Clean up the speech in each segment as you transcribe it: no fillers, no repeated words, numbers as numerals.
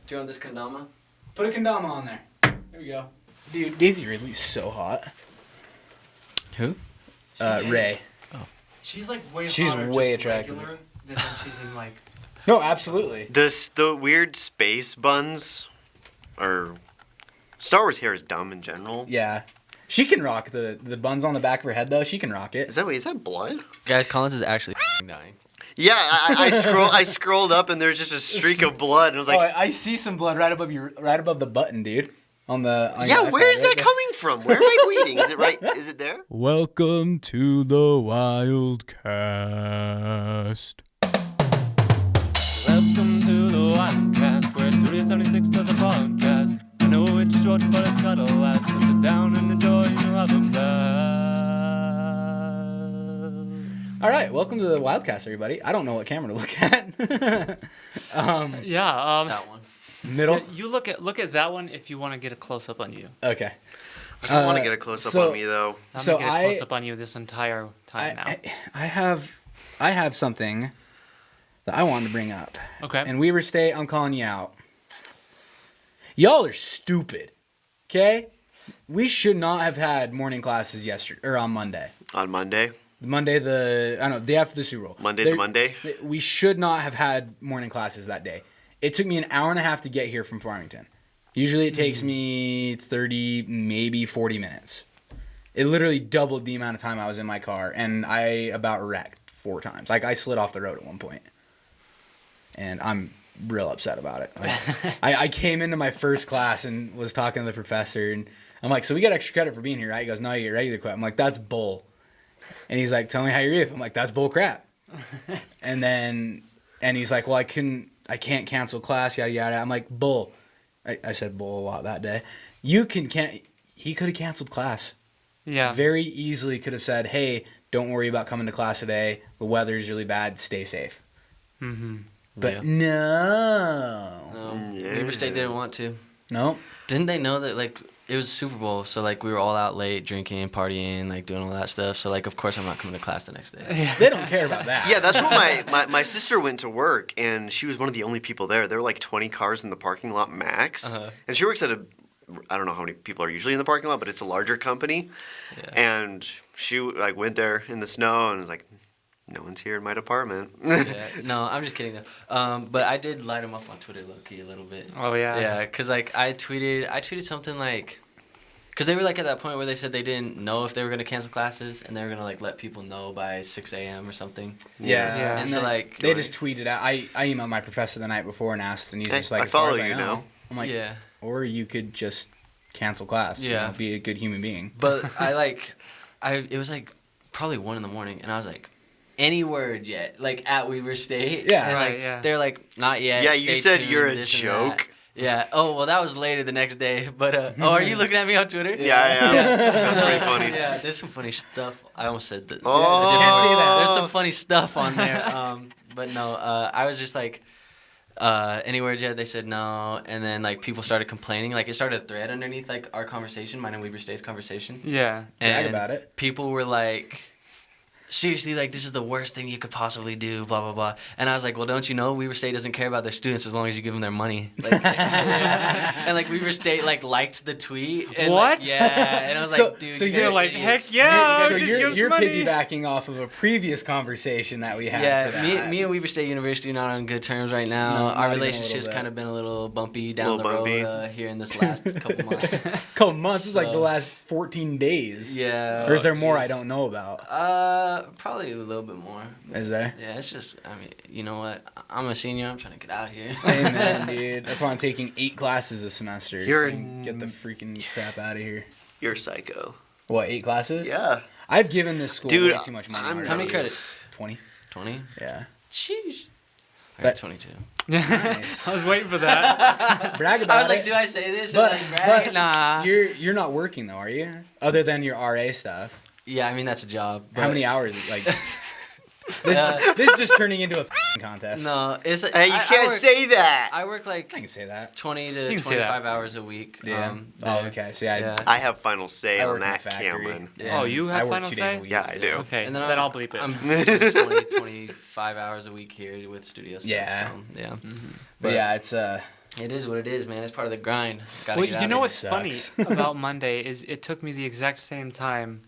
Do you want this kendama? Put a kendama on there. There we go. Dude, Daisy Ridley's so hot. Who? Ray. Oh. She's like way She's hotter way just attractive. regular than when she's in like... No, absolutely. The weird space buns are... Star Wars hair is dumb in general. Yeah. She can rock the buns on the back of her head, though. She can rock it. Is that blood? Guys, Collins is actually dying. Yeah, I scrolled up and there's just a streak of blood and I was like, I see some blood right above the button, dude. On your where is iPad, that right there. coming from? Where am I bleeding? Is it right? Is it there? Welcome to the Wildcast. Welcome to the Wildcast, where Studio 76 does a podcast. I know it's short, but it's gotta last. So sit down and enjoy, you'll have a blast. All right, welcome to the Wildcast, everybody. I don't know what camera to look at. That one. Middle? You look at that one if you want to get a close-up on you. Okay. I don't want to get a close-up on me, though. I'm So going to get a close-up on you this entire time now. I have something that I wanted to bring up. Okay. And Weber State, I'm calling you out. Y'all are stupid. Okay? We should not have had morning classes on Monday. On Monday? Day after the Super Bowl. Monday? We should not have had morning classes that day. It took me an hour and a half to get here from Farmington. Usually it takes me 30, maybe 40 minutes. It literally doubled the amount of time I was in my car, and I about wrecked 4 times. Like, I slid off the road at one point. And I'm real upset about it. I came into my first class and was talking to the professor, and I'm like, so we got extra credit for being here, right? He goes, no, you get regular credit. I'm like, that's bull. And he's like, tell me how you're if. I'm like, that's bull crap. And he's like, well, I can't cancel class, yada, yada. I'm like, bull. I said bull a lot that day. He could have canceled class. Yeah. Very easily could have said, hey, don't worry about coming to class today. The weather's really bad. Stay safe. Mm-hmm. But no. Yeah. Weber State didn't want to. No. Didn't they know that, like, it was Super Bowl, so, like, we were all out late drinking, partying, like, doing all that stuff. So, like, of course I'm not coming to class the next day. They don't care about that. Yeah, that's what my sister went to work, and she was one of the only people there. There were like 20 cars in the parking lot max. Uh-huh. And she works at I don't know how many people are usually in the parking lot, but it's a larger company. Yeah. And she like went there in the snow and was like, no one's here in my department. Yeah. No, I'm just kidding, though. But I did light him up on Twitter, low-key, a little bit. Oh, yeah. Yeah, because, like, I tweeted something like... Because they were, like, at that point where they said they didn't know if they were going to cancel classes, and they were going to, like, let people know by 6 a.m. or something. Yeah. Yeah. And so, like... They just tweeted out. I emailed my professor the night before and asked, and he's Hey, just like, I as far follow as I you know. now. I'm like, yeah. or you could just cancel class. Yeah. Be a good human being. But it was, like, probably 1 in the morning, and I was like... Any word yet? Like, at Weber State? Yeah. And, Right, like, yeah. they're like, not yet. Yeah, stay you said tuned, you're a this and that. joke. Yeah. Oh, well, that was later the next day. But, are you looking at me on Twitter? Yeah, I am. That's pretty funny. Yeah, there's some funny stuff. I almost said that. Oh. You can't say that. There's some funny stuff on there. But no, I was just like, any words yet? They said no. And then, like, people started complaining. Like, it started a thread underneath, like, our conversation, mine and Weber State's conversation. Yeah. Brag And about it. people were like... Seriously, like, this is the worst thing you could possibly do, blah, blah, blah. And I was like, well, don't you know Weber State doesn't care about their students as long as you give them their money. Like, and, like, Weber State, like, liked the tweet. And, What? Like, yeah. And I was So- like, dude, so you you're guys are like, idiots. heck yeah. So just give us you're money. piggybacking off of a previous conversation that we had. Yeah, for that. me and Weber State University are not on good terms right now. No, not Our even a relationship's little bit. kind of been a little bumpy down Little the bumpy. road here in this last couple months. Couple months is like the So- last 14 days. Yeah. Or is there more I don't know about? Probably a little bit more. Is there? Yeah, it's just, I mean, you know what? I'm a senior. I'm trying to get out of here. Amen, dude. That's why I'm taking 8 classes this semester. You're so I can get the freaking crap out of here. You're a psycho. What, 8 classes? Yeah. I've given this school Dude, way too much money. I'm- already. How many credits? 20. 20? Yeah. Sheesh. I But- got 22. Nice. I was waiting for that. Brag about I was like, it. do I say this? But, and like, brag? but Nah. you're not working though, are you? Other than your RA stuff. Yeah, I mean, that's a job. How but- many hours? Like Uh, this is just turning into a contest. No, it's like... Hey, you can't say that. I work like I can say that. 20 You to can say that. 25 hours a week. Yeah. There. Okay. So yeah, Yeah. I have final say I on work in a that, factory. Cameron. Oh, you have I work final 2 days say? a week. Yeah, I do. Okay, And so then then I'll bleep it. I'm doing 20, 25 hours a week here with studio stuff. Yeah. So, yeah. But yeah, it's It is what it is, man. It's part of the grind. Gotta Well, get you out know there. what's funny sucks. about Monday is it took me the exact same time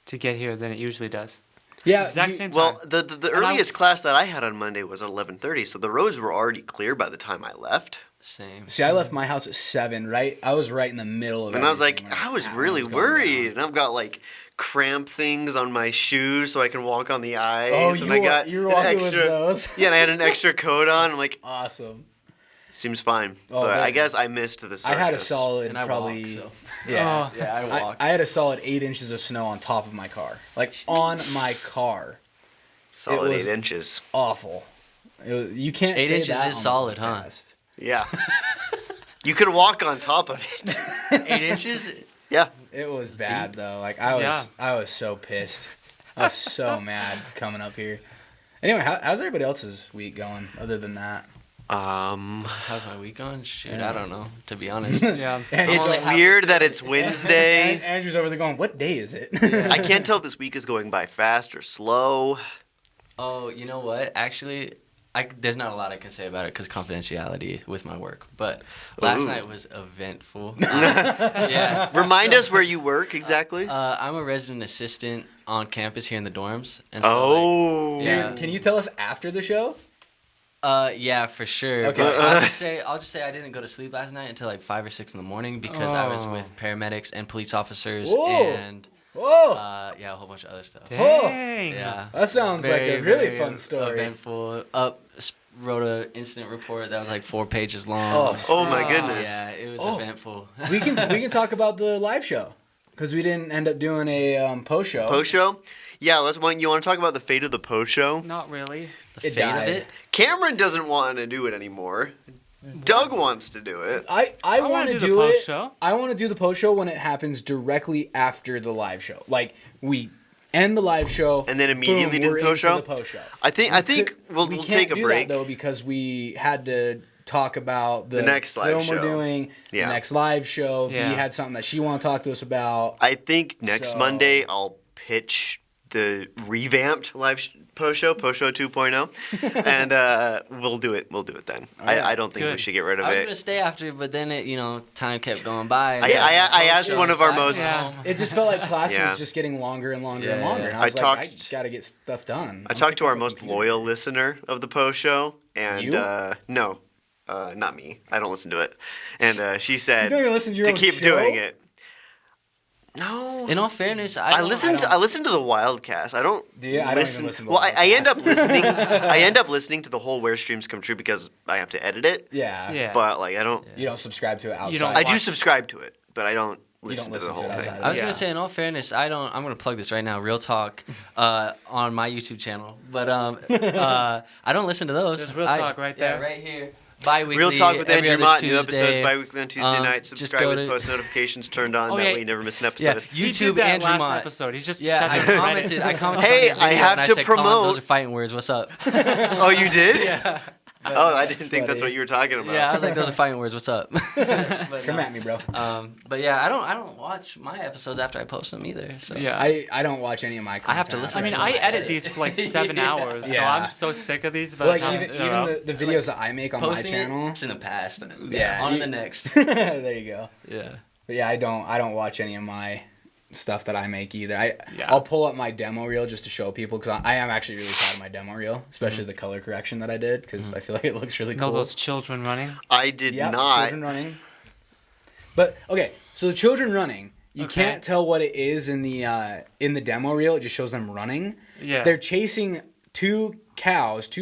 to get here than it usually does. Yeah. Exact you- same time. Well, the And I- earliest class that I had on Monday was at 11:30, so the roads were already clear by the time I left. Same. See, I left my house at 7, right? I was right in the middle of it. And I was like, I was really worried. And I've got like cramp things on my shoes so I can walk on the ice. Oh, and I got you were an walking extra, with those? Yeah, and I had an extra coat on. I'm like, Awesome. seems fine. Oh, but I man. guess I missed the circus. I had a solid And I probably... walk, so. Yeah. Oh. Yeah, I walk. I had a solid 8 inches of snow on top of my car. Like, on my car. solid it was- 8 inches. Awful. You can't 8 say inches that is on the solid, huh? podcast. Yeah. You could walk on top of it. 8 inches? Yeah. It was bad though. Like I was so pissed. I was so mad coming up here. Anyway, how's everybody else's week going other than that? How's my week going? Shoot, Yeah. I don't know, to be honest. Yeah. It's weird that it's Wednesday. Andrew's over there going, "What day is it?" I can't tell if this week is going by fast or slow. Oh, you know what? Actually, there's not a lot I can say about it because confidentiality with my work. But last Ooh. night was eventful. Yeah. Remind us where you work exactly. I'm a resident assistant on campus here in the dorms. And so, Oh. yeah. Can you tell us after the show? Yeah, for sure. Okay. But I'll just say I didn't go to sleep last night until like 5 or 6 in the morning because I was Oh. with paramedics and police officers Whoa. and Whoa, yeah, a whole bunch of other stuff. Dang. Yeah. that sounds like a Very, really very fun story. Eventful. Wrote an incident report that was like 4 pages long. Oh my Oh. goodness. Yeah, it was Oh. eventful. we can talk about the live show because we didn't end up doing a post show. Post show? Yeah, you want to talk about the fate of the post show? Not really. The It fate died. of it. Cameron doesn't want to do it anymore. Doug wants to do it. I wanna want to do the do post it. show. I want to do the post show when it happens directly after the live show. Like we end the live show And then immediately boom, do the we're post into show? the post show. I think we'll we take a do break. that, though, because we had to talk about the next live film we're show. doing, Yeah. the next live show. Yeah. We had something that she wanted to talk to us about. I think next So- Monday I'll pitch the revamped post show 2.0, and we'll do it. We'll do it then. Alright. I don't think we Good. should get rid of I was gonna it. stay after, but then time kept going by. and I asked post one of our shows, most- Yeah. It just felt like class Yeah. was just getting longer and longer and Yeah. longer. And I I was like, I talked- got to get stuff done. I I'm talked to picking our up a most computer. loyal listener of the post show, and You? no, not me. I don't listen to it. And she said You don't even listen to your to own keep show? doing it. No. In all fairness, I listen to the Wildcast. I don't Do you? I don't even listen to the Well, I end up Wildcast. listening. I end up listening to the whole Where Streams Come True because I have to edit it. Yeah. Yeah. But like I don't. You don't subscribe to it outside. You don't I do watch- subscribe to it, but I don't You listen don't to the listen to whole it thing. outside. I was Yeah. gonna say, in all fairness, I'm gonna plug this right now. Real talk, on my YouTube channel. But I don't listen to those. There's Real Talk right there. Yeah, right here. Bi-weekly. Real Talk with every Andrew other Mott. New episodes Tuesday. bi-weekly on Tuesday night. just Subscribe go with to- post notifications turned on. Oh, that yeah. way you never miss an Yeah, episode. He YouTube did that Andrew last Mott. episode. He just Yeah, said I it right. commented. I commented. Hey, on your I video have and to said, Colin, promote- those are fighting words. What's up? Oh, you did? Yeah. Oh, I didn't think that's funny. what you were talking about. Yeah, I was like, those are fighting words. What's up? But Come no. at me, bro. But yeah, I don't watch my episodes after I post them either. So Yeah. I don't watch any of my content. I have to listen I mean, to I it. edit these for like 7 Yeah. hours, so Yeah. I'm so sick of these. By Like the time, even you know. the videos that I make on my posting channel. it's in the past. Yeah, on to you- the next. There you go. Yeah. But yeah, I don't watch any of my stuff that I make either. Yeah. I'll pull up my demo reel just to show people because I am actually really proud of my demo reel, especially Mm-hmm. the color correction that I did because I feel like it looks really know cool. those children running. I did Yep, not. children running. But okay, so the children running, you Okay. can't tell what it is in the demo reel. It just shows them running. Yeah. They're chasing two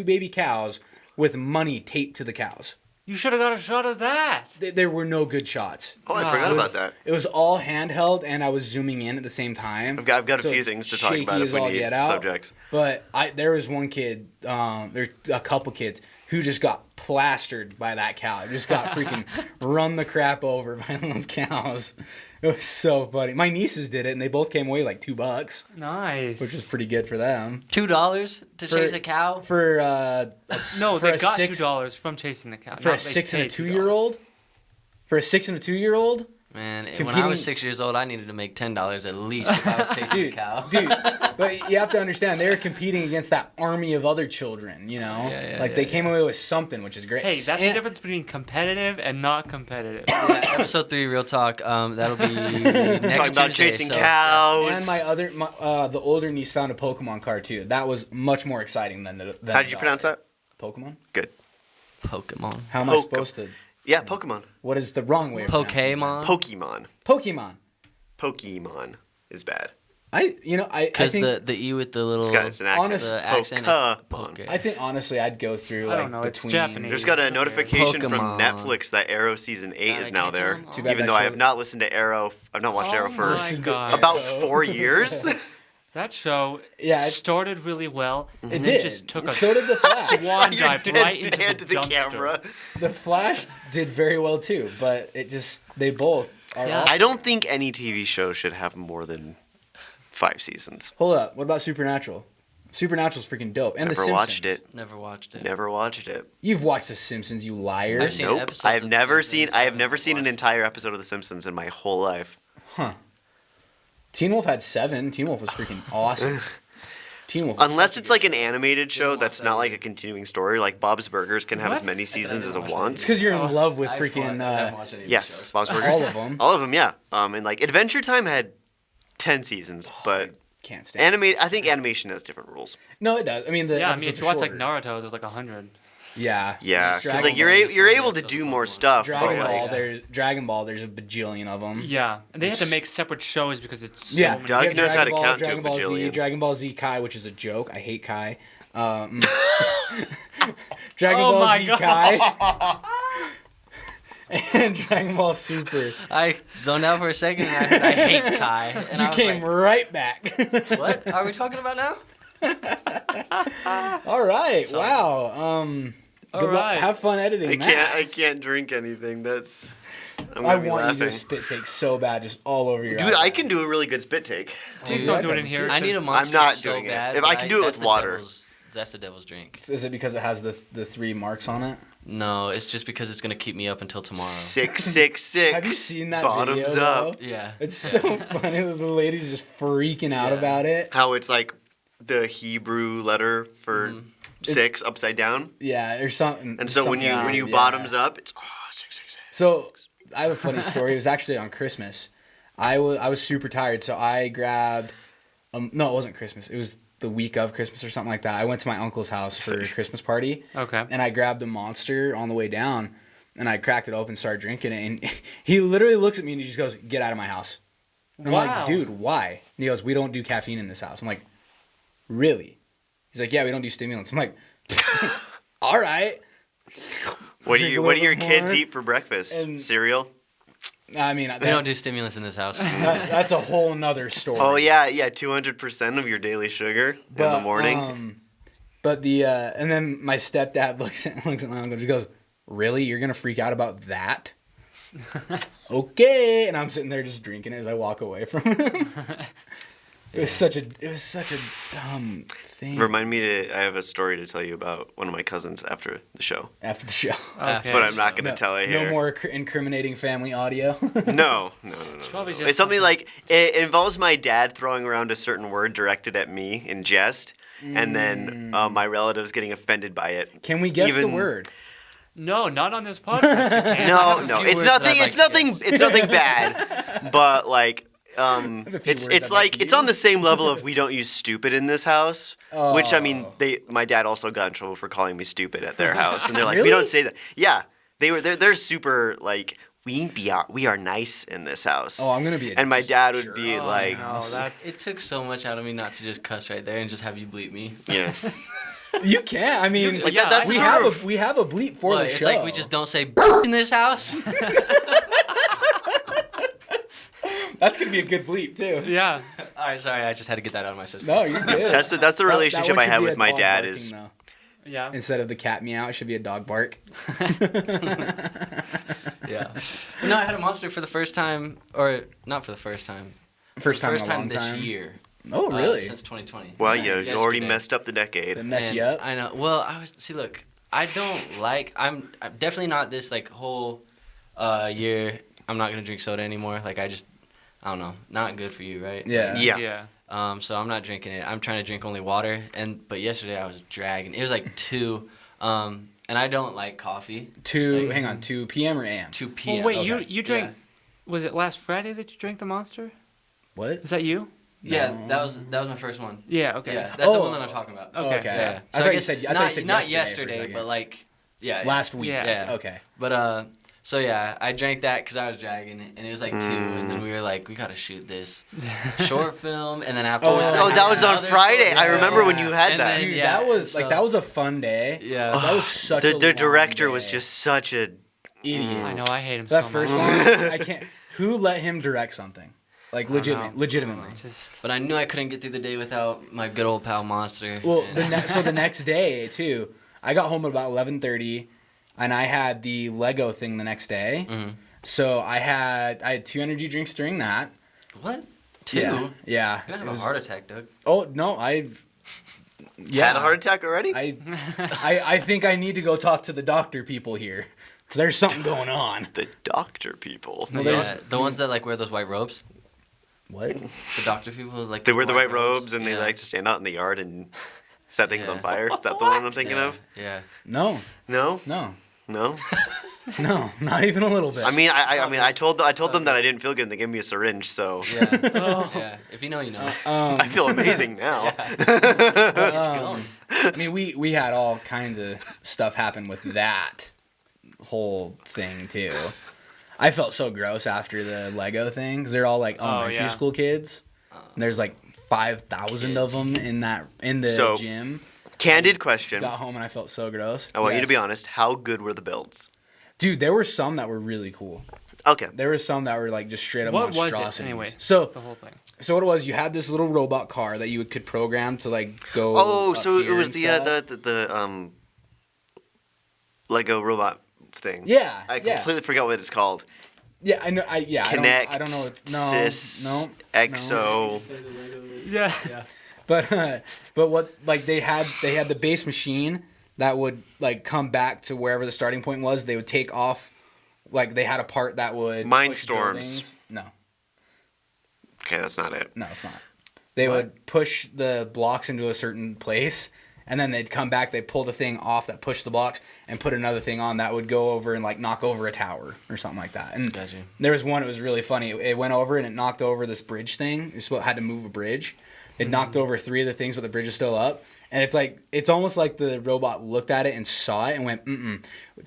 baby cows, with money taped to the cows. You should have got a shot of that. There were no good shots. Oh, I forgot It was- about that. It was all handheld, and I was zooming in at the same time. I've got a So few it's things to talk shaky about as if we all need get out. subjects. But there was one kid, there a couple kids who just got plastered by that cow. It just got freaking run the crap over by those cows. It was so funny. My nieces did it, and they both came away like $2, Nice. which is pretty good for them. $2 to chase a cow. For No, for they a got six, $2 from chasing the cow. for not a they 6 and a paid $2. 2-year-old. For a 6 and a 2-year-old, Man, when I Competing- was 6 years old, I needed to make $10 at least if I was chasing a cow. Dude, but you have to understand, they were competing against that army of other children, you know? They came away with something, which is great. Hey, that's the difference between competitive and not competitive. Yeah, episode 3, Real Talk. That'll be next Talking about Tuesday, chasing so- cows. And the older niece found a Pokemon card, too. That was much more exciting than How did you pronounce that? Pokemon? Good. Pokemon. How am I supposed to? Yeah, Pokemon. What is the wrong way of pronouncing Pokemon. Pokemon. that? Pokemon. Pokemon is bad. I Because think the E with the little... It's an accent. honest- the accent is Pokemon. poke. I think honestly I'd go through I like don't know, it's between Japanese. There's got a notification from Pokemon. Netflix that Arrow season 8 God, is I now can't tell there. them all. Too bad Even that though I show- have not listened to Arrow. I've not watched Arrow for my God. about 4 years. That show Yeah, started really well. It and did. just took a So did the Flash. swan Your dive dead right into hand the to the dumpster. camera. The Flash did very well too, but they both are. Yeah. awful. I don't think any TV show should have more than 5 seasons. Hold up. What about Supernatural? Supernatural's freaking dope. And The Never Simpsons. watched it. Never watched it. Never watched it. You've watched The Simpsons, you liar. I've seen Nope. episodes I have of The never Simpsons. seen. I have never haven't seen an watched entire episode of The Simpsons in my whole life. Teen Wolf had 7. Teen Wolf was freaking awesome. Teen Wolf. was Unless such a it's good like an show. animated show watch that's that not like either. a continuing story. Like Bob's Burgers can have What? as many seasons as it watched that wants. It's because you're in love with I freaking haven't watched any of these Yes, shows. Bob's Burgers. all of them. All of them, yeah. And like Adventure Time had 10 seasons, but Can't stand. I think animation has different rules. No, it does. I mean, the Yeah, I mean, episodes if you watch are like shorter. Naruto, there's like 100. Yeah. Yeah, because Dragon like you're Ball, you're able to episodes do of more Pokemon. stuff. Dragon but, Ball. like, There's Dragon Ball. There's a bajillion of them. Yeah, and they had to make separate shows because it's so Yeah, many. Doug you have knows how to Dragon Ball, count to a Dragon Ball Z, bajillion. Dragon Ball Z Kai, which is a joke. I hate Kai. Dragon Oh Ball my Z God. Kai. And Dragon Ball Super. I zoned out for a second and I heard I hate Kai. And I You was came like, right back. what are we talking about now? All right. Sorry. Wow. All Good luck. right. Have fun editing. I that. can't drink anything. That's I'm I gonna be want you to do a laughing. spit take so bad, just all over your. Dude, I iPad. can do a really good spit take. Please Dude, don't I do it in gotta see here. it. I need a 'cause- monster not so doing it. bad. If I but can do it that's with the water. That's the devil's drink. Is it because it has the 3 marks on it? No, it's just because it's gonna keep me up until tomorrow. 666. Have you seen that Bottoms video? up. Though? Yeah. It's so funny that the lady's just freaking out Yeah. about it. How it's like the Hebrew letter for 6 upside down. Yeah, or something. And so when you something, yeah. bottoms up, it's 666. So I have a funny story. It was actually on Christmas. I was super tired, so I grabbed. No, it wasn't Christmas. It was the week of Christmas or something like that. I went to my uncle's house for a Christmas party, Okay. and I grabbed a Monster on the way down, and I cracked it open, started drinking it, and he literally looks at me and he just goes, "Get out of my house." And I'm Wow. like, "Dude, why?" And he goes, "We don't do caffeine in this house." I'm like, "Really?" He's like, "Yeah, we don't do stimulants." I'm like, "All right." What do Drink a what do little your bit kids more. eat for breakfast? And- Cereal? I mean, We don't do stimulants in this house. that's a whole nother story. Oh yeah, 200% of your daily sugar in the morning. But and then my stepdad looks at my uncle and just goes, "Really? You're gonna freak out about that?" Okay, and I'm sitting there just drinking it as I walk away from him. It was such a dumb thing. Remind me I have a story to tell you about one of my cousins after the show. After the show. Okay. But I'm not going to No, tell it no here. more incriminating family audio. No. It's probably just It's something like it involves my dad throwing around a certain word directed at me in jest, and then my relatives getting offended by it. Can we guess the Even- word? No, not on this podcast. You can't. No, few it's words that nothing. I'd It's like to nothing. guess. It's nothing bad, but like. It's words I'd like to it's on the use. same level of we don't use stupid in this house, which I mean Oh. my dad also got in trouble for calling me stupid at their house, and they're like, we Really? don't say that. Yeah, they're super like we are nice in this house. Oh, I'm gonna be. And my dad would be Oh, like, no, that's It took so much out of me not to just cuss right there and just have you bleep me. yeah, You can't. I mean, like Yeah, that's we sort have of we have a bleep for What, the it's show. like we just don't say in this house. That's gonna be a good bleep too. yeah. All right, sorry, I just had to get that out of my system. No, you're good. that's the That relationship one I should have be with a my dog dad barking, is though. Yeah. Instead of the cat meow, it should be a dog bark. Yeah. No, I had a monster for the first time, or not for the first time. First time in a First time long this time. year. Oh, really? Since 2020. well, you already Yesterday. messed up the decade. That mess And you up? I know. Well, look, I don't like. I'm definitely not this like whole year I'm not gonna drink soda anymore. Like I don't know, not good for you, right? Yeah. Yeah. So I'm not drinking it. I'm trying to drink only water. But yesterday I was dragging. It was like 2, and I don't like coffee. 2 Like, 2 p.m. or a.m.? 2 p.m. Well, wait, Okay. you drank. Was it last Friday that you drank the Monster? What? Is that you? Yeah, No. that was my first one. Yeah. Okay. Yeah, that's the Oh. one that I'm talking about. Okay. Okay. Yeah. I So thought you guess said not yesterday for a yesterday, second. but like yeah. Last week. Yeah. Okay. But so yeah, I drank that because I was dragging, and it was like 2, and then we were like, we gotta shoot this short film, and then after Oh, that was on Friday. I remember when you had And that. then- Dude, yeah, that was so- that was a fun day. Yeah. That was such a The long director was day. just such a idiot. I know. I hate him That so first much. one, I can't. Who let him direct something? Like don't know. legitimately. Just. But I knew I couldn't get through the day without my good old pal Monster. Well, and- so the next day too, I got home at about 11:30, and I had the Lego thing the next day. Mhm. So I had 2 energy drinks during that. What? 2? Yeah. You're Yeah. gonna have It a was- heart attack, Doug. Oh no, I've. Yeah. had a heart attack already. I think I need to go talk to the doctor people here, because there's something going on. The doctor people. Well, Yeah, there's- the ones that like wear those white robes. What? The doctor people like They wear the white robes and they Yeah. like to stand out in the yard and set things on Yeah. fire. Is that the one I'm thinking yeah. of? Yeah. No, No, no, no. no, not even a little bit. I mean, I told them that I didn't feel good and they gave me a syringe, so Yeah. Yeah. If you know, you know. I feel amazing now. I mean, we had all kinds of stuff happen with that whole thing too. I felt so gross after the Lego thing, because they're all like elementary yeah. school kids. And there's like 5,000 of them in the So- gym. Candid question. Got home and I felt so gross. I want you to Yes. be honest. How good were the builds? Dude, there were some that were really cool. Okay. There were some that were like just straight up What was it monstrosities. anyway? So The whole thing. what it was, you had this little robot car that you could program to like go. Oh, up so it here was and the stuff. Lego robot thing. Yeah, I yeah. completely forgot what it's called. Yeah, I know. Connect. I don't know. Sys, No. Exo. Yeah. But what like they had the base machine that would like come back to wherever the starting point was. They would take off, like they had a part that would push Mindstorms. buildings. No, Okay, that's not it. it's not. They would push the blocks into a certain place, and then they'd come back. They'd pull the thing off that pushed the blocks and put another thing on that would go over and like knock over a tower or something like that. And Gotcha. there was one. It was really funny. It went over and it knocked over this bridge thing. It had to move a bridge. It knocked over 3 of the things, but the bridge is still up. And it's almost like the robot looked at it and saw it and went,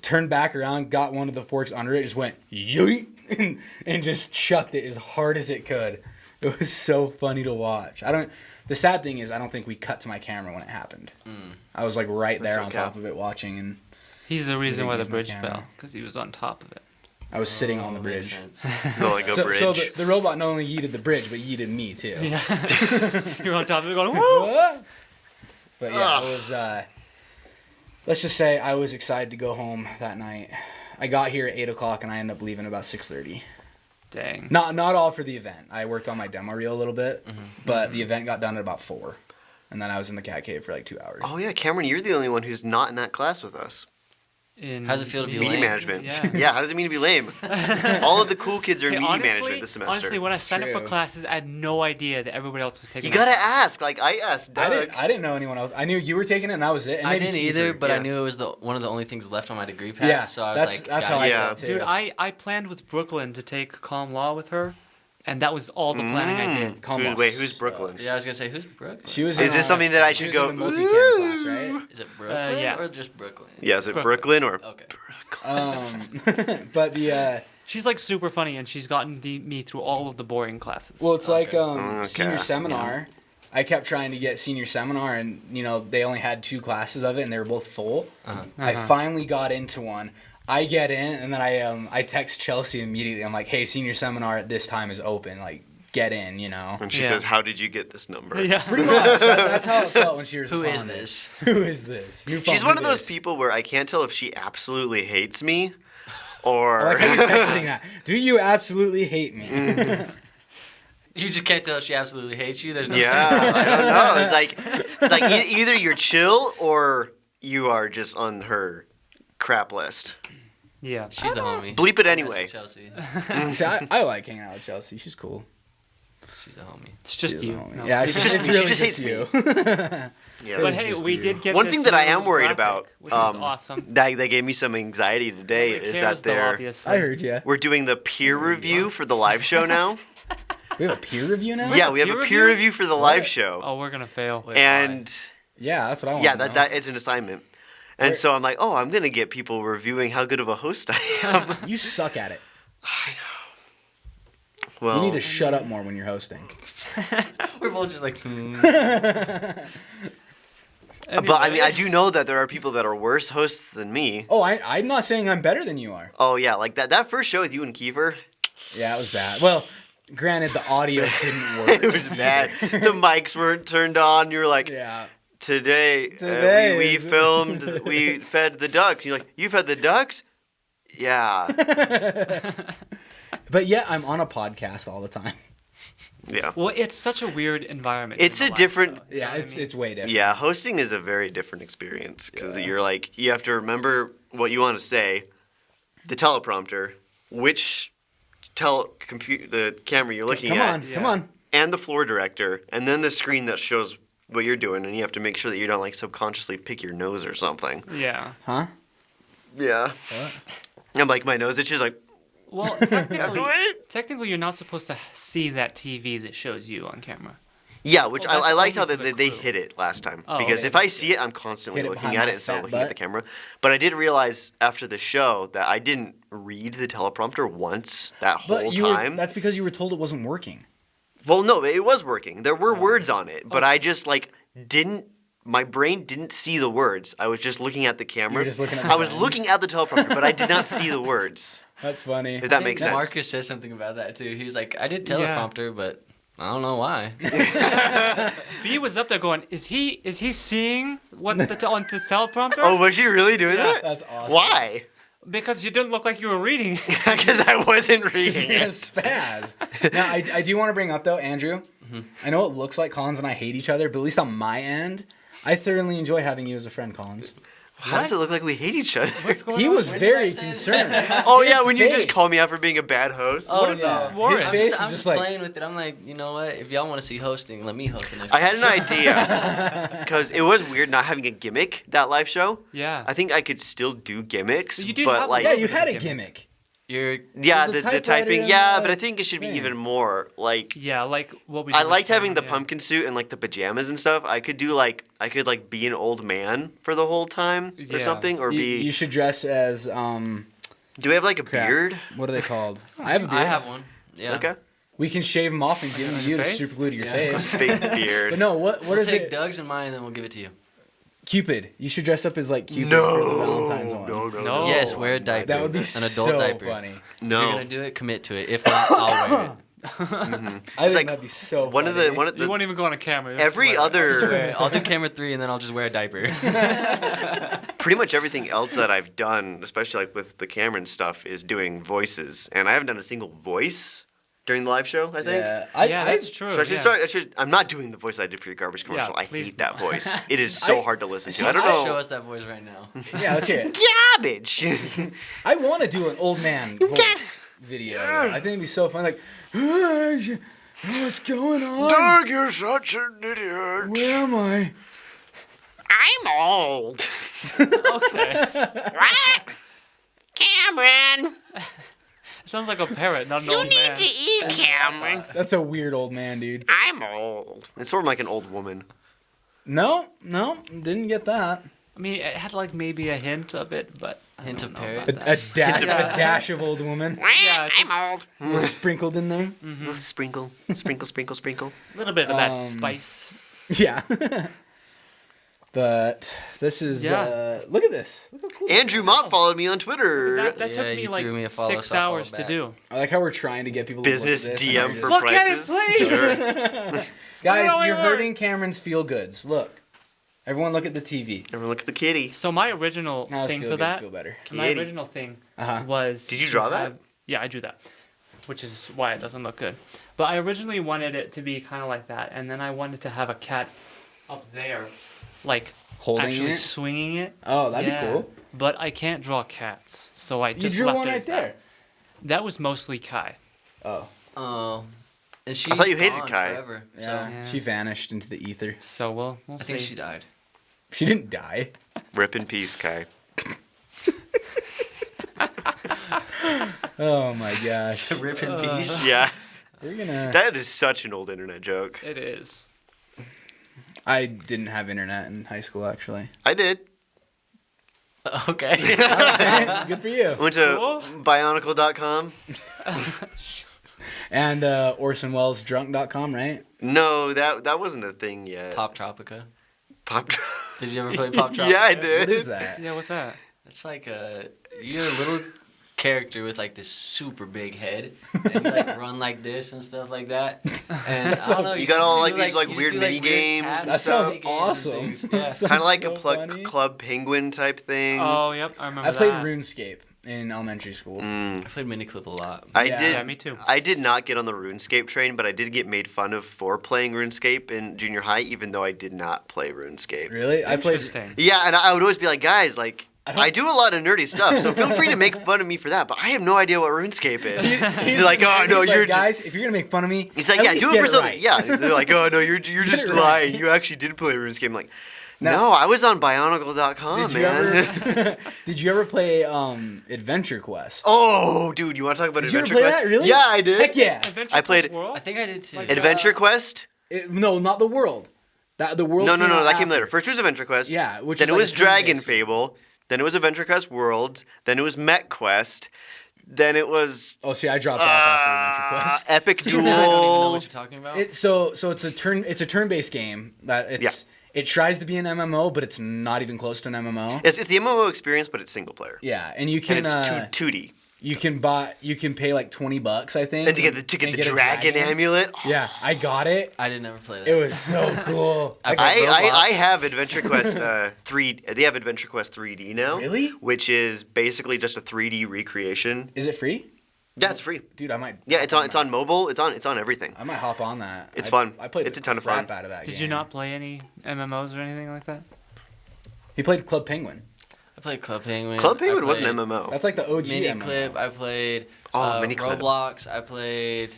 turned back around, got one of the forks under it, just went, yoink, and just chucked it as hard as it could. It was so funny to watch. The sad thing is, I don't think we cut to my camera when it happened. I was like right there That's on okay. top of it watching, and He's the reason why the use my bridge camera. fell, because he was on top of it. I was sitting on the Makes bridge. sense. The Lego So bridge. the robot not only yeeted the bridge, but yeeted me too. You're on top of it going, woo! What? But yeah, it was. Let's just say I was excited to go home that night. I got here at 8:00 and I ended up leaving about 6:30. Dang. Not all for the event. I worked on my demo reel a little bit, but the event got done at about 4, and then I was in the cat cave for like 2 hours. Oh yeah, Cameron, you're the only one who's not in that class with us. How's it feel to be Media lame? management. Yeah. Yeah, how does it mean to be lame? All of the cool kids are in Hey, media honestly, management this semester. honestly, when I It's signed up for true. classes, I had no idea that everybody else was taking you that gotta class. ask. Like I asked Doug. I didn't know anyone else. I knew you were taking it, and that was it. And I maybe didn't Kiefer. either, but I yeah. knew it was one of the only things left on my degree pad. Yeah, so I was that's like, how I Yeah. felt too. Dude, I planned with Brooklyn to take comm law with her, and that was all the planning I did. Calm Wait, down. who's Brooklyn? Yeah, I was gonna say who's Brooklyn. She was. Is in, this something that I she should was go, in the multi-cam class, right? Is it Brooklyn yeah. or just Brooklyn? Yeah, is it Brooklyn. Brooklyn or? Okay. But the She's like super funny, and she's gotten me through all of the boring classes. well, it's like Okay. senior Okay. seminar. I kept trying to get senior seminar, and they only had 2 classes of it, and they were both full. I finally got into one. I get in, and then I text Chelsea immediately. I'm like, hey, senior seminar at this time is open. Like, get in, And she Yeah. says, "How did you get this number?" yeah. Pretty much. That's how it felt when she was Who is responding. this? Who is this? New She's phone, one who of those this? people where I can't tell if she absolutely hates me, I or like how you're texting that. Do you absolutely hate me? You just can't tell if she absolutely hates you. There's no yeah, I don't know. It's like either you're chill or you are just on her crap list. Yeah. She's the homie. Bleep it That's anyway. Chelsea. See, I like hanging out with Chelsea. She's cool. She's the homie. It's just She's the you. homie. No. Yeah, It's it's, just it's me. She really just just hates me. you. Yeah. But It's hey, just we you. did get One this thing that I new am worried graphic, about, which is awesome. that they gave me some anxiety today, Nobody is cares, that though, obviously. I heard you. we're doing the peer review for the live show now. We have a peer review now? Yeah, we have a peer peer review? review for the What? live show. Oh, we're gonna fail. Wait, And Yeah, that's what I want yeah, to know. that it's an assignment. And Where- so I'm like, oh, I'm gonna get people reviewing how good of a host I am. You suck at it. Well, You need to shut up more when you're hosting. We're both just like, but I mean, I do know that there are people that are worse hosts than me. Oh, I'm not saying I'm better than you are. Oh yeah, like that first show with you and Kiefer, Yeah, it was bad. Well, granted, the audio didn't it work. was bad. The mics weren't turned on. You were like, Yeah. today we is- filmed, we fed the ducks. You're like, you fed the ducks? Yeah, But yeah, I'm on a podcast all the time. yeah. Well, it's such a weird environment. It's in a the live different- show, you know Yeah, what I it's mean? it's way different. Yeah, hosting is a very different experience because Yeah. you're like, you have to remember what you want to say, the teleprompter, which the camera you're looking Come at, on, Yeah. come on. and the floor director, and then the screen that shows what you're doing, and you have to make sure that you don't like subconsciously pick your nose or something. Yeah. Huh? Yeah. What? I'm like, my nose itches like, Well, technically, you're not supposed to see that TV that shows you on camera. yeah, which Well, I that's liked how only for the they crew. hit it last time. Oh, Because okay. if I see it, I'm constantly Hit it looking behind at my it instead of fat looking at the butt. camera. But I did realize after the show that I didn't read the teleprompter once that whole But time. that's because you were told it wasn't working. Well, no, it was working. There Oh. were words on it, but I just didn't. My brain didn't see the words. I was just looking at the camera. just looking at the I was buttons. looking at the teleprompter, but I did not see the words. That's funny. If that makes sense. Marcus said something about that too. He was like, I did Yeah. teleprompter, but I don't know why. B was up there going, "Is he seeing what on the teleprompter?" Oh, was she really doing that? That's awesome. Why? Because you didn't look like you were reading. Because I wasn't reading You're a it. spaz. Now, I do want to bring up, though, Andrew, I know it looks like Collins and I hate each other, but at least on my end, I thoroughly enjoy having you as a friend, Collins. How does it look like we hate each other? He was very concerned. Oh His yeah, when you just face. call me out for being a bad host. Oh, is no. this for? His I'm face I'm is just just like, playing with it. I'm like, you know what? If y'all want to see hosting, let me host the next I had an time. idea because it was weird not having a gimmick that live show. Yeah. I think I could still do gimmicks, You do but have a like yeah, little you bit of had a gimmick. gimmick. You're yeah, There's a the typewriter typing. in Yeah, the but I think it should be thing. even more like. Yeah, like what we. I were liked having saying, the yeah. pumpkin suit and like the pajamas and stuff. I could be an old man for the whole time or Yeah. something, or be. You should dress as, Do we have like a crap. beard? What are they called? I have a beard. I have one. Yeah. Okay. We can shave them off and give them on to you your to face? super glue to your Yeah. face. Fake beard. But no, what We'll is take it? Doug's and mine, and then we'll give it to you. Cupid. You should dress up as like Cupid for the Valentine's one. No. Yes, wear a diaper. That would be an adult so diaper. funny. If you're No. gonna do it, commit to it. If not, I'll wear it. I think like that'd be so One of funny. the You won't even go on a camera. You have to every wear it. Just wear other it. I'll do camera 3, and then I'll just wear a diaper. pretty much everything else that I've done, especially like with the Cameron stuff, is doing voices, and I haven't done a single voice during the live show. I think. Yeah, Yeah, that's true. So I should yeah. start. I'm not doing the voice I did for your garbage commercial. I please hate that don't. voice. It is so I- hard to listen to. see, I don't Show know. us that voice right now. Yeah, let's hear it. Garbage. I want to do an old man voice video. I think it'd be so fun. Like, what's going on? you're such an idiot. Where am I? I'm old. Okay. What? Cameron, Sounds like a parrot, not an old man. eat, Cameron. That's a weird old man, dude. I'm old. It's sort of like an old woman. No, didn't get that. I mean, it had like maybe a hint of it, but I Hint don't of know parrot. about A, that. a dash of old woman Yeah, just old. sprinkled in there. Little sprinkle, sprinkle, sprinkle, sprinkle. a little bit of that Um, spice. Yeah. But this is Yeah. look at this. Look how cool. Andrew Mott followed me on Twitter. That Yeah, took me you like threw me a follow, 6 so I followed hours to back. do. I like how we're trying to get people Business to look at this and DM we're for just- Look at it, prices. please. Sure. Guys, No, you're wait. hurting Cameron's feel goods. Look. Everyone look at the TV. Everyone look at the kitty. So my original Now his thing feel for goods that, feel better. my Kitty. original thing Uh-huh. was. Did you to draw that? have- Yeah, I drew that, which is why it doesn't look good. But I originally wanted it to be kind of like that, and then I wanted to have a cat up there, like Holding actually it. swinging it. Oh, that'd Yeah. be cool. but I can't draw cats, so I You just drew left one it right as that. there. That was mostly Kai. Oh. Oh. And she's I thought you hated gone Kai. forever. Yeah. So Yeah. She vanished into the ether. So we'll I see. think she died. She didn't die. Rip in peace, Kai. Oh my gosh. Rip in peace. Yeah. We're gonna. That is such an old internet joke. It is. I didn't have internet in high school actually. I did. Okay. Good for you. I went to Cool. bionicle.com. And OrsonWellsDrunk.com, right? No, that wasn't a thing yet. Pop Tropica. Pop. Did you ever play Pop Tropica? Yeah, I did. What is that? Yeah, what's that? It's like you're a little character with like this super big head, and you like run like this and stuff like that. And I don't know, You got just all, do, like, these, like, you weird just do, mini games tasks and That sounds games and awesome. things. Yeah. Sounds Kind of like so a funny. Club Penguin type thing. Oh, yep, I remember I played that. RuneScape in elementary school. I played Miniclip a lot. I Yeah. did. Yeah, me too. I did not get on the RuneScape train, but I did get made fun of for playing RuneScape in junior high, even though I did not play RuneScape. Really? I played. Interesting. Yeah, and I would always be like, guys, like, I don't- I do a lot of nerdy stuff, so feel free to make fun of me for that, but I have no idea what RuneScape is. He's like, oh, no, He's like, you're guys. If you're gonna make fun of me, He's like, at yeah, least do it get for something. right. Yeah, they're like, oh, no, you're just it right. lying. You actually did play RuneScape. I'm like, No. no, I was on bionicle.com, Did you man. ever? Did you ever play Adventure Quest? Oh, dude, you want to talk about Did you ever Adventure play Quest? that? Really? Yeah, I did. Heck yeah! Adventure I played- Quest World? I think I did too. Like, Adventure Quest? No, not the world. The world. No, out that came after. later. First it was Adventure Quest. Yeah, which then is it like was a Dragon turn-based game. Fable. Then it was Adventure Quest World. Then it was Met Quest. Then it was Oh, see, I dropped off after Adventure Quest. Epic See, now I don't even know Duel. what you're talking about. So it's a turn-based game that it tries to be an MMO, but it's not even close to an MMO. It's the MMO experience, but it's single player. Yeah, and you can And it's 2D. you can pay like $20, I think. And to get the and get a dragon amulet. Oh, Yeah, I got it. I did never play that. It was so cool. I got Roblox. I have Adventure Quest 3. They have Adventure Quest 3D now. Really? Which is basically just a 3D recreation. Is it free? Yeah, it's free. Dude, I might. Yeah, it's on mobile. It's on everything. I might hop on that. It's fun. I played It's a ton of crap fun. out of that Did game. you not play any MMOs or anything like that? He played Club Penguin. I played Club Penguin. Club I Penguin was an played MMO. That's like the OG Miniclip. MMO. I played Miniclip. Roblox. I played.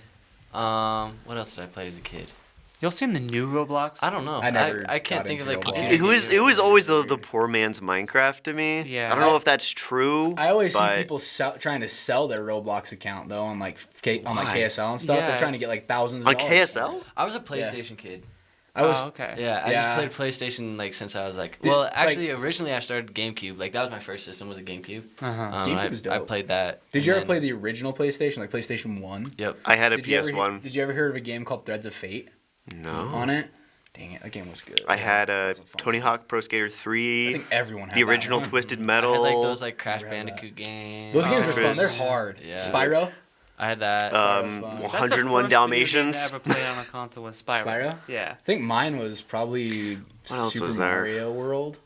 What else did I play as a kid? Y'all seen the new Roblox? I don't know. I never I can't got think of into like Roblox. computer It was games. always the poor man's Minecraft to me. Yeah. I don't know if that's true. I always but see people trying to sell their Roblox account though on like Why? KSL and stuff. Yeah, They're trying to it's- get like thousands of on dollars. KSL. I was a PlayStation kid. I was Oh, okay. Yeah, I Yeah. just played PlayStation like since I was like. Did- Well, like- actually, originally I started GameCube. Like that was my first system was a GameCube. Uh-huh. GameCube I, was I dope. played that. Did and you ever then- play the original PlayStation, like PlayStation 1? Yep. I had a Did you ever PS1. Did you ever hear of a game called Threads of Fate No. on it? Dang it, that game was good. I had That was a fun Tony game. Hawk Pro Skater I 3. think everyone had The that original one. Twisted I Metal. had like those like Crash Never had that. Bandicoot games. Those games are Tetris. fun. They're hard. Yeah. Spyro. I had that. Spyro's fun. That's the 101 first Dalmatians. Video game I ever played on a console was Spyro. Spyro? Yeah. I think mine was probably What else Super was there? Mario World.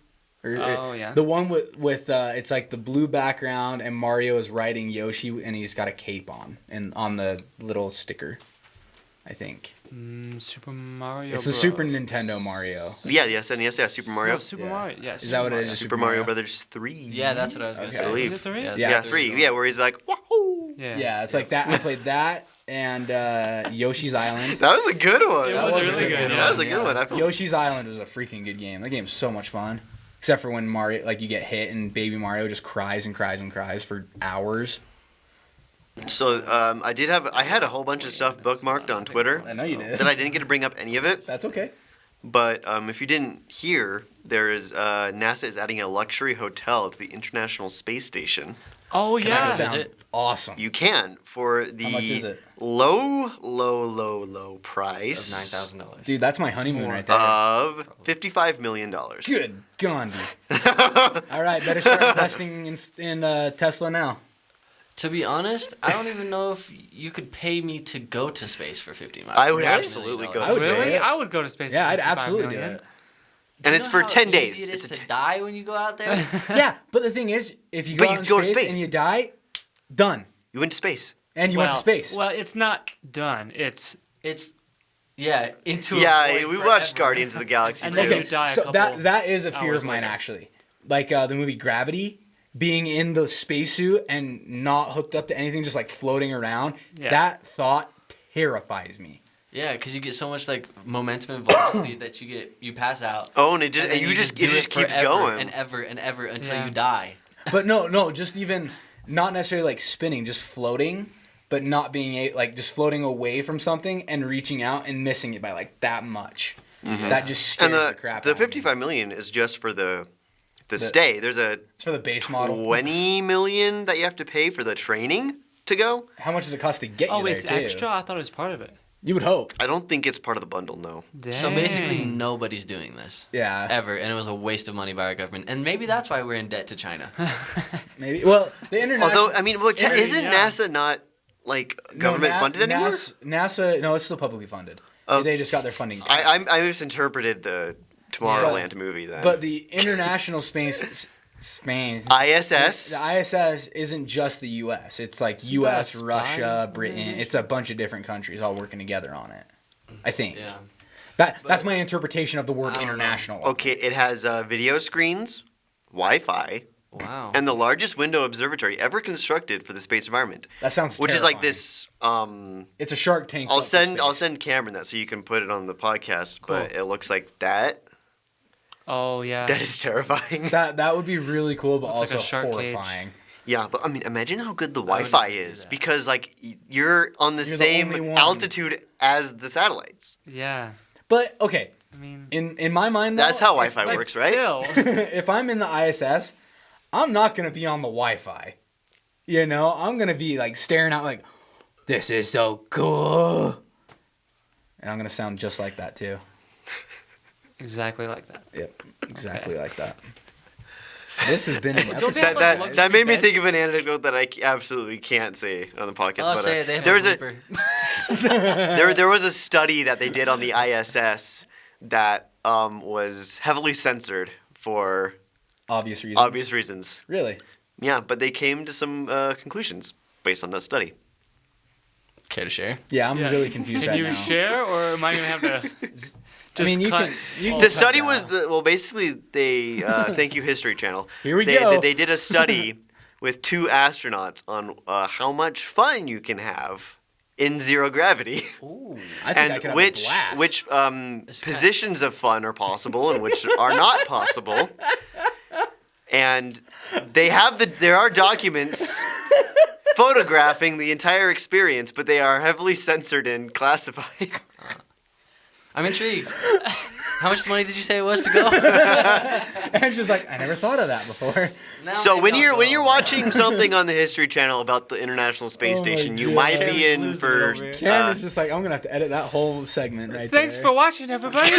Oh, yeah. The one with it's like the blue background and Mario is riding Yoshi and he's got a cape on and on the little sticker. I think Super Mario. it's the Bros. Super Nintendo Mario. Yes, Super Mario. Oh, Super Yeah. Mario. Yeah. Is that what it is? Super Mario Brothers 3. Yeah, that's what I was gonna Okay. say. I believe. Is it 3? Yeah, 3. Yeah, where he's like, wahoo! Yeah. Yeah, it's like that. I played that and Yoshi's Island. That was a good one. It That was was a a really good good. one. Yeah. That was a good one. I felt- Yoshi's Island was a freaking good game. That game's so much fun. Except for when Mario, like you get hit and Baby Mario just cries and cries and cries for hours. So I had a whole bunch of stuff bookmarked on Twitter I know you did. that I didn't get to bring up any of it. That's okay. But if you didn't hear, there is NASA is adding a luxury hotel to the International Space Station. Oh Can I yeah. go Sounds visit? awesome. You can for the How much is it? low Of price $9,000. Dude, that's my honeymoon right there. of $55 million. Good Gandhi. All right, better start investing in Tesla now. To be honest, I don't even know if you could pay me to go to space for 50 miles. I would $50 absolutely million. go to I would do Really? it. I would go to space. Yeah, for I'd 55 absolutely do million. it. And Do it's you for know 10 how days. easy it is It's a to die when you go out there. Yeah, but the thing is, if you But go you out in go to space, space. and you die, done. You went to space. And you went to space. Well, it's not done. It's It's into a Yeah, void we forever. watched Guardians of the Galaxy And too. then Okay, you die a so couple that is a fear hours of mine later. actually. Like the movie Gravity, being in the spacesuit and not hooked up to anything, just like floating around. Yeah. That thought terrifies me. Yeah, because you get so much like momentum and velocity that you pass out. Oh, and it just and then you just do it just keeps forever going. and ever and ever until Yeah. you die. But no, just even not necessarily like spinning, just floating, but not being like just floating away from something and reaching out and missing it by like that much. That just scares And the crap the out of me. 55 million is just for the stay. There's a It's for the base model. 20 million that you have to pay for the training to go. How much does it cost to get Oh, you there it's too? extra? I thought it was part of it. You would hope. I don't think it's part of the bundle, no. So basically, Dang. nobody's doing this. Yeah. Ever, and it was a waste of money by our government, and maybe that's why we're in debt to China. Maybe. Well, the international. Although, I mean, isn't yeah. NASA not like government funded anymore? NASA, no, it's still publicly funded. Oh. They just got their funding. I misinterpreted the Tomorrowland movie then. But the international space. ISS. The ISS isn't just the U.S. It's like U.S., spy Russia, Britain. It's a bunch of different countries all working together on it. I think. Yeah. That's my interpretation of the word international. Okay, it has video screens, Wi-Fi, Wow. and the largest window observatory ever constructed for the space environment. That sounds Which is like terrifying. this. It's a Shark Tank. I'll up for send space. Cameron that so you can put it on the podcast. But Cool. it looks like that. Oh, yeah. That is terrifying. That would be really cool, but Looks like also a shark cage. horrifying. Yeah, but I mean, imagine how good the I would Wi-Fi never do is that. because like you're on the You're the only same one. altitude as the satellites. Yeah. But okay, I mean, in my mind, though, That's how if- Wi-Fi like, works, right? Still. if I'm in the ISS, I'm not gonna be on the Wi-Fi. You know, I'm gonna be like staring out like, this is so cool, and I'm gonna sound just like that too. Exactly like that. Yep, exactly like that. This has been an Don't they episode. have, like, That made me beds? think of an anecdote that I absolutely can't say on the podcast. I'll but say it, they have there a was a blooper. there was a study that they did on the ISS that was heavily censored for Obvious reasons. obvious reasons. Really? Yeah, but they came to some conclusions based on that study. Care to share? Yeah, I'm Yeah. really confused Can right you now. share, or am I gonna have to? I mean, you cut- can. You can The cut study that was out. basically they thank you History Channel. Here we they, go. They did a study with 2 astronauts on how much fun you can have in zero gravity. Ooh. I think I And could have which a blast. It's positions of fun are possible and which are not possible. And there are documents photographing the entire experience, but they are heavily censored and classified. I'm intrigued. How much money did you say it was to go? And she's like, I never thought of that before. Now So I when don't you're know. watching something on the History Channel about the International Space Oh my Station, you God. might be Cameron's in losing it for over here. Cameron's just like, I'm gonna have to edit that whole segment right Thanks there. for watching, everybody.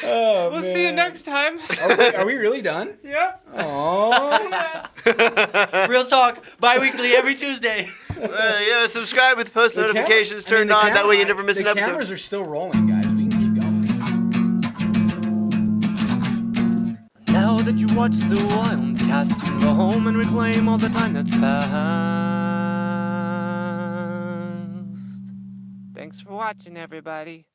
Oh, We'll see you man. next time. Are we really done? Yep. Oh. Yeah. Real talk, bi-weekly every Tuesday. yeah, subscribe with post notifications turned on. That way you never miss an The episode. cameras are still rolling, guys. We can keep going. Now that you watch the Wildcast, you can go home and reclaim all the time that's passed. Thanks for watching, everybody.